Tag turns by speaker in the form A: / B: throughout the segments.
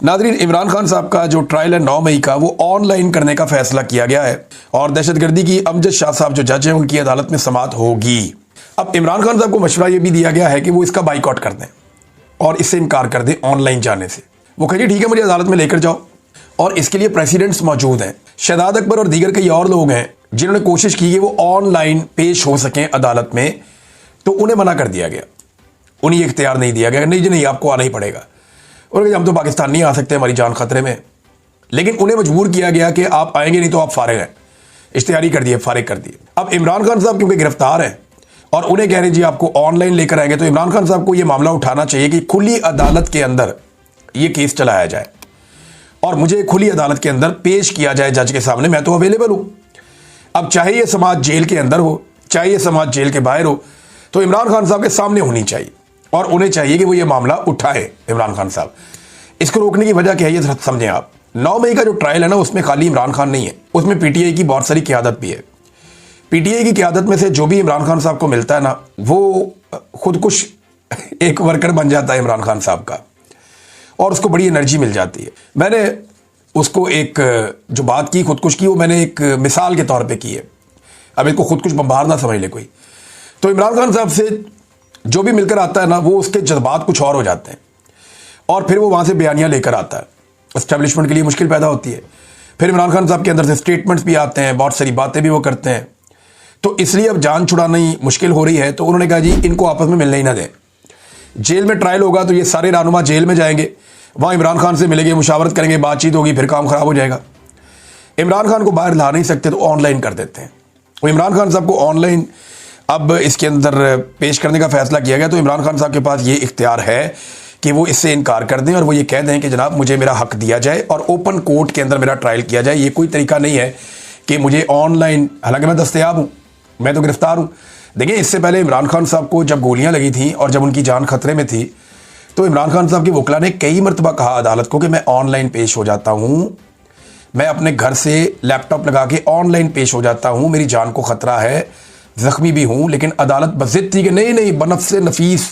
A: Nadreen, Imran Khan साहब का जो ट्रायल है 9 मई का, वो ऑनलाइन करने का फैसला किया गया है और दहशतगर्दी की अमजद शाह साहब जो जज हैं उनकी अदालत में समाअत होगी। अब इमरान खान साहब को मशवरा ये भी दिया गया है कि वो इसका बाइकआउट कर दें और इससे इनकार कर दें ऑनलाइन जाने से। वो कहिए ठीक है, मुझे अदालत में लेकर जाओ, और इसके लिए प्रेसिडेंट्स मौजूद हैं। शहजाद अकबर और दीगर कई और लोग हैं जिन्होंने कोशिश की कि वो ऑनलाइन पेश हो सकें अदालत में, तो उन्हें मना कर दिया गया, उन्हें ये इख्तियार नहीं दिया गया। नहीं जी नहीं, आपको आना ही पड़ेगा। और हम तो पाकिस्तान नहीं आ सकते, हमारी जान खतरे में। लेकिन उन्हें मजबूर किया गया कि आप आएंगे नहीं तो आप फारिग हैं, इश्तिहारी कर दिए, फारिग कर दिए। अब इमरान खान साहब क्योंकि गिरफ्तार हैं और उन्हें कह रहे जी आपको ऑनलाइन लेकर आएंगे, तो इमरान खान साहब को यह मामला उठाना चाहिए कि खुली अदालत के अंदर यह केस चलाया जाए और मुझे खुली अदालत के अंदर पेश किया जाए जज के सामने। मैं तो अवेलेबल हूं। अब चाहे ये समाज जेल के अंदर हो, चाहे ये समाज जेल के बाहर हो, तो इमरान खान साहब के सामने होनी चाहिए और उन्हें चाहिए कि वो ये मामला उठाए। इमरान खान साहब, इसको रोकने की वजह क्या है ये समझें आप। 9 मई का जो ट्रायल है ना, उसमें खाली इमरान खान नहीं है, उसमें पीटीआई की बहुत सारी क़यादत भी है। पीटीआई की क़यादत में से जो भी इमरान खान साहब को मिलता है ना, वो खुद कुछ एक वर्कर बन जाता है इमरान खान साहब का और उसको बड़ी एनर्जी मिल जाती है। मैंने उसको एक जो बात की खुदकुश की, वो मैंने एक मिसाल के तौर पे की है। अब इसको खुदकुश बम्बार ना समझ ले कोई। तो इमरान खान साहब से जो भी मिलकर आता है ना, वो उसके जज्बात कुछ और हो जाते हैं और फिर वो वहाँ से बयानियाँ लेकर आता है। एस्टेब्लिशमेंट के लिए मुश्किल पैदा होती है। फिर इमरान खान साहब के अंदर से स्टेटमेंट्स भी आते हैं, बहुत सारी बातें भी वो करते हैं। तो इसलिए अब जान छुड़ानी मुश्किल हो रही है, तो उन्होंने कहा जी इनको आपस में मिलने ही ना दें। जेल में ट्रायल होगा तो ये सारे रहनुमा जेल में जाएंगे, वहाँ इमरान खान से मिलेंगे, मुशावरत करेंगे, बातचीत होगी, फिर काम खराब हो जाएगा। इमरान खान को बाहर ला नहीं सकते तो ऑनलाइन कर देते हैं। वो इमरान खान साहब को ऑनलाइन अब इसके अंदर पेश करने का फैसला किया गया। तो इमरान खान साहब के पास ये इख्तियार है कि वो इससे इनकार कर दें और वो ये कह दें कि जनाब मुझे मेरा हक दिया जाए और ओपन कोर्ट के अंदर मेरा ट्रायल किया जाए। ये कोई तरीका नहीं है कि मुझे ऑनलाइन, हालांकि मैं दस्तयाब हूँ, मैं तो गिरफ्तार हूँ। देखिए, इससे पहले इमरान खान साहब को जब गोलियाँ लगी थी और जब उनकी जान खतरे में थी, तो इमरान खान साहब की वकला ने कई मरतबा कहा अदालत को कि मैं ऑनलाइन पेश हो जाता हूँ, मैं अपने घर से लैपटॉप लगा के ऑनलाइन पेश हो जाता हूँ, मेरी जान को ख़तरा है, ज़ख्मी भी हूँ। लेकिन अदालत बज़िद थी कि नहीं, बनफ़्से नफीस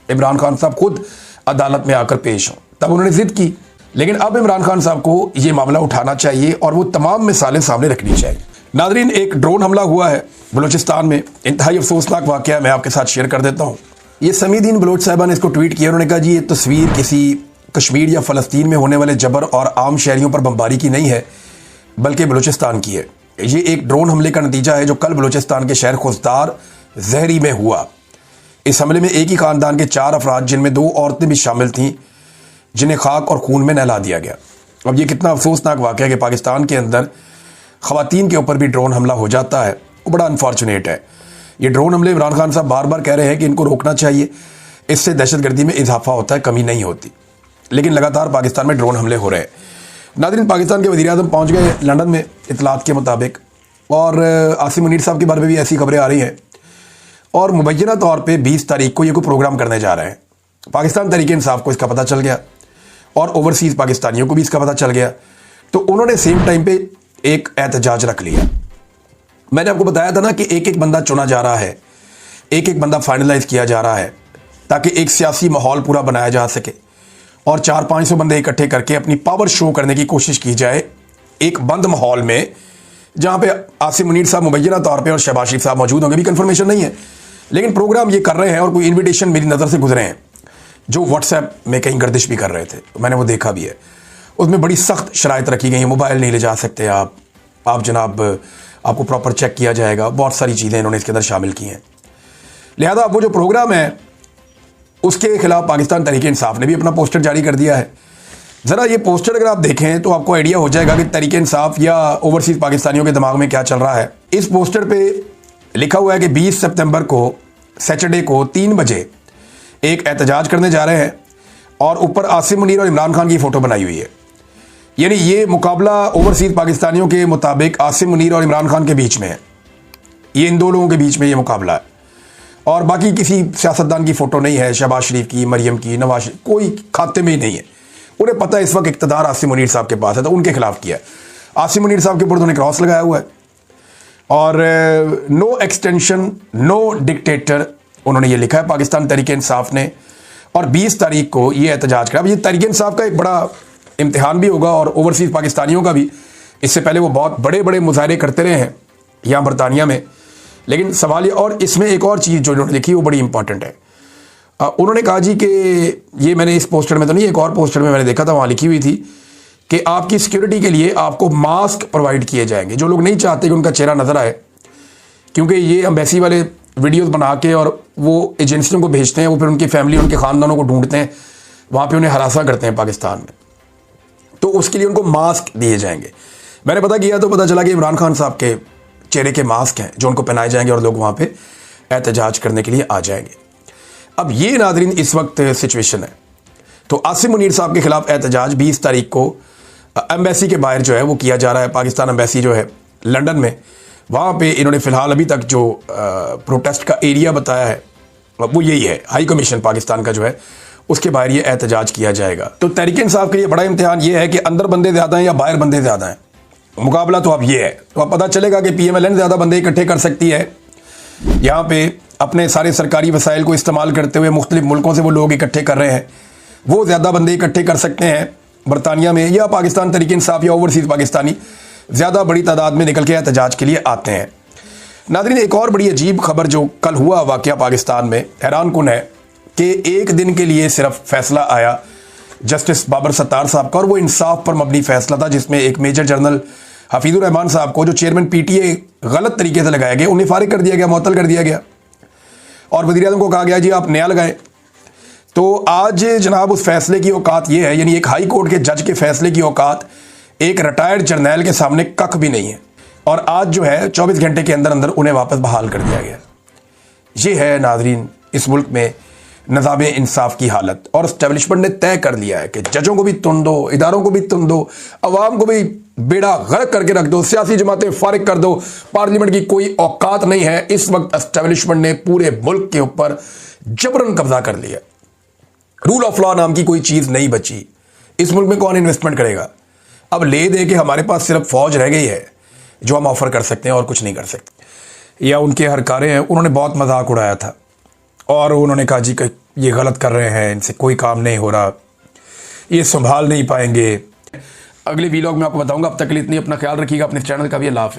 A: इमरान खान साहब खुद अदालत में आकर पेश हों, तब उन्होंने ज़िद की। लेकिन अब इमरान खान साहब को ये मामला उठाना चाहिए और वो तमाम मिसालें सामने रखनी चाहिए। नादरीन, एक ड्रोन हमला हुआ है बलूचिस्तान में, इंतहाई अफसोसनाक वाक़या मैं आपके साथ शेयर कर देता हूँ। ये समीदीन बलोच साहिबा ने इसको ट्वीट किया। उन्होंने कहा जी ये तस्वीर किसी कश्मीर या फ़लस्तीन में होने वाले जबर और आम शहरियों पर बमबारी की नहीं है, बल्कि बलूचिस्तान की है। ये एक ड्रोन हमले का नतीजा है जो कल बलूचिस्तान के शहर खुजदार जहरी में हुआ। इस हमले में एक ही ख़ानदान के 4 अफराद, जिनमें 2 औरतें भी शामिल थीं, जिन्हें खाक और खून में नहला दिया गया। अब ये कितना अफसोसनाक वाक़या है कि पाकिस्तान के अंदर ख़वातीन के ऊपर भी ड्रोन हमला हो जाता है, वो बड़ा अनफॉर्चुनेट है। ये ड्रोन हमले इमरान खान साहब बार बार कह रहे हैं कि इनको रोकना चाहिए, इससे दहशतगर्दी में इजाफा होता है, कमी नहीं होती। लेकिन लगातार पाकिस्तान में ड्रोन हमले हो रहे हैं। नाज़रीन, पाकिस्तान के वज़ीर-ए-आज़म पहुँच गए लंदन में इतलात के मुताबिक, और आसिम मुनीर साहब के बारे में भी ऐसी खबरें आ रही हैं। और मुबैना तौर पे 20 तारीख को ये कोई प्रोग्राम करने जा रहे हैं। पाकिस्तान तहरीक इंसाफ को इसका पता चल गया और ओवरसीज़ पाकिस्तानियों को भी इसका पता चल गया, तो उन्होंने सेम टाइम पे एक एहतजाज रख लिया। मैंने आपको बताया था ना कि एक एक बंदा चुना जा रहा है, एक एक बंदा फाइनलाइज किया जा रहा है, ताकि एक सियासी माहौल पूरा बनाया जा सके और 400-500 बंदे इकट्ठे करके अपनी पावर शो करने की कोशिश की जाए एक बंद माहौल में, जहाँ पे आसिम मुनीर साहब मुबैना तौर पे और शहबाज शरीफ साहब मौजूद होंगे। भी कंफर्मेशन नहीं है, लेकिन प्रोग्राम ये कर रहे हैं और कोई इन्विटेशन मेरी नज़र से गुजरे हैं जो व्हाट्सएप में कहीं गर्दिश भी कर रहे थे, मैंने वो देखा भी है। उसमें बड़ी सख्त शराइत रखी गई हैं, मोबाइल नहीं ले जा सकते आप जनाब, आपको प्रॉपर चेक किया जाएगा, बहुत सारी चीज़ें इन्होंने इसके अंदर शामिल की हैं। लिहाजा वो जो प्रोग्राम है उसके खिलाफ पाकिस्तान तहरीक इंसाफ ने भी अपना पोस्टर जारी कर दिया है। ज़रा ये पोस्टर अगर आप देखें तो आपको आइडिया हो जाएगा कि तहरीक इंसाफ या ओवरसीज़ पाकिस्तानियों के दिमाग में क्या चल रहा है। इस पोस्टर पे लिखा हुआ है कि 20 सितंबर को सैटरडे को 3 बजे एक एहतजाज करने जा रहे हैं और ऊपर आसिम मुनीर और इमरान खान की फ़ोटो बनाई हुई है। यानी ये मुकाबला ओवरसीज़ पाकिस्तानियों के मुताबिक आसिम मुनीर और इमरान खान के बीच में है। ये इन 2 लोगों के बीच में ये मुकाबला है और बाकी किसी सियासतदान की फ़ोटो नहीं है, शहबाज शरीफ की, मरियम की, नवाज शरीफ, कोई खाते में ही नहीं है। उन्हें पता है इस वक्त इक़्तिदार आसिम मुनीर साहब के पास है, तो उनके खिलाफ किया है। आसिम मुनीर साहब के ऊपर उन्होंने क्रॉस लगाया हुआ है और नो एक्सटेंशन नो डिक्टेटर उन्होंने ये लिखा है पाकिस्तान तहरीक इंसाफ ने। और 20 तारीख को ये एहतजाज करा। अब ये तहरीक इंसाफ का एक बड़ा इम्तिहान भी होगा और ओवरसीज़ पाकिस्तानियों का भी। इससे पहले वो बहुत बड़े बड़े मुजाहरे करते रहे हैं यहाँ बरतानिया में। लेकिन सवाल ये, और इसमें एक और चीज़ जो उन्होंने लिखी वो बड़ी इंपॉर्टेंट है। उन्होंने कहा जी कि ये मैंने इस पोस्टर में तो नहीं, एक और पोस्टर में मैंने देखा था, वहाँ लिखी हुई थी कि आपकी सिक्योरिटी के लिए आपको मास्क प्रोवाइड किए जाएंगे। जो लोग नहीं चाहते कि उनका चेहरा नज़र आए, क्योंकि ये एम्बेसी वाले वीडियोस बना के और वो एजेंसियों को भेजते हैं, वो फिर उनकी फैमिली, उनके ख़ानदानों को ढूंढते हैं, वहाँ पे उन्हें हरासा करते हैं पाकिस्तान में, तो उसके लिए उनको मास्क दिए जाएंगे। मैंने पता किया तो पता चला कि इमरान खान साहब के चेहरे के मास्क हैं जो उनको पहनाए जाएंगे और लोग वहाँ पे एहतजाज करने के लिए आ जाएंगे। अब ये नाज़रीन इस वक्त सिचुएशन है। तो आसिम मुनीर साहब के खिलाफ एहतजाज 20 तारीख को एम्बेसी के बाहर जो है वो किया जा रहा है। पाकिस्तान एम्बेसी जो है लंदन में, वहाँ पे इन्होंने फ़िलहाल अभी तक जो प्रोटेस्ट का एरिया बताया है वो यही है, हाई कमीशन पाकिस्तान का जो है उसके बाहर ये एहतजाज किया जाएगा। तो तहरीक इंसाफ के लिए बड़ा इम्तिहान ये है कि अंदर बंदे ज़्यादा हैं या बाहर बंदे ज़्यादा हैं। मुकाबला तो अब ये है, तो अब पता चलेगा कि PMLN ज़्यादा बंदे इकट्ठे कर सकती है, यहाँ पे अपने सारे सरकारी वसाइल को इस्तेमाल करते हुए मुख्तलिफ मुल्कों से वो लोग इकट्ठे कर रहे हैं, वो ज़्यादा बंदे इकट्ठे कर सकते हैं बरतानिया में, या पाकिस्तान तहरीक इंसाफ या ओवरसीज़ पाकिस्तानी ज़्यादा बड़ी तादाद में निकल के एहतजाज के लिए आते हैं। नाज़रीन, एक और बड़ी अजीब खबर जो कल हुआ वाक़या पाकिस्तान में, हैरान कुन है कि एक दिन के लिए सिर्फ फैसला आया जस्टिस बाबर सत्तार साहब का, और वो इंसाफ पर मबनी फैसला था, जिसमें एक मेजर जनरल हफीजुर रहमान साहब को, जो चेयरमैन PTA गलत तरीके से लगाया गया, उन्हें फारिग कर दिया गया, मुअत्तल कर दिया गया, और वज़ीर-ए-आज़म को कहा गया जी आप नया लगाएं। तो आज जनाब उस फैसले की औकात ये है, यानी एक हाई कोर्ट के जज के फैसले की औकात एक रिटायर्ड जर्नैल के सामने कख भी नहीं है, और आज जो है 24 घंटे के अंदर अंदर उन्हें वापस बहाल कर दिया गया। ये है नाजरीन इस मुल्क में निज़ाम इंसाफ की हालत, और इस्टेब्लिशमेंट ने तय कर लिया है कि जजों को भी तुन दो, इदारों को भी तुन दो, अवाम को भी बेड़ा गर्क करके रख दो, सियासी जमातें फारिग कर दो, पार्लियामेंट की कोई औकात नहीं है। इस वक्त एस्टेब्लिशमेंट ने पूरे मुल्क के ऊपर जबरन कब्जा कर लिया। रूल ऑफ लॉ नाम की कोई चीज़ नहीं बची। इस मुल्क में कौन इन्वेस्टमेंट करेगा? अब ले दे के हमारे पास सिर्फ फौज रह गई है जो हम ऑफर कर सकते हैं और कुछ नहीं कर सकते। या उनके हरकारे हैं, उन्होंने बहुत मजाक उड़ाया था और उन्होंने कहा जी कि ये गलत कर रहे हैं, इनसे कोई काम नहीं हो रहा, ये संभाल नहीं पाएंगे। अगले वीलॉग में आपको बताऊंगा। अब तक के लिए इतनी, अपना ख्याल रखिएगा, अपने चैनल का भी। अल्लाह हाफ़िज़।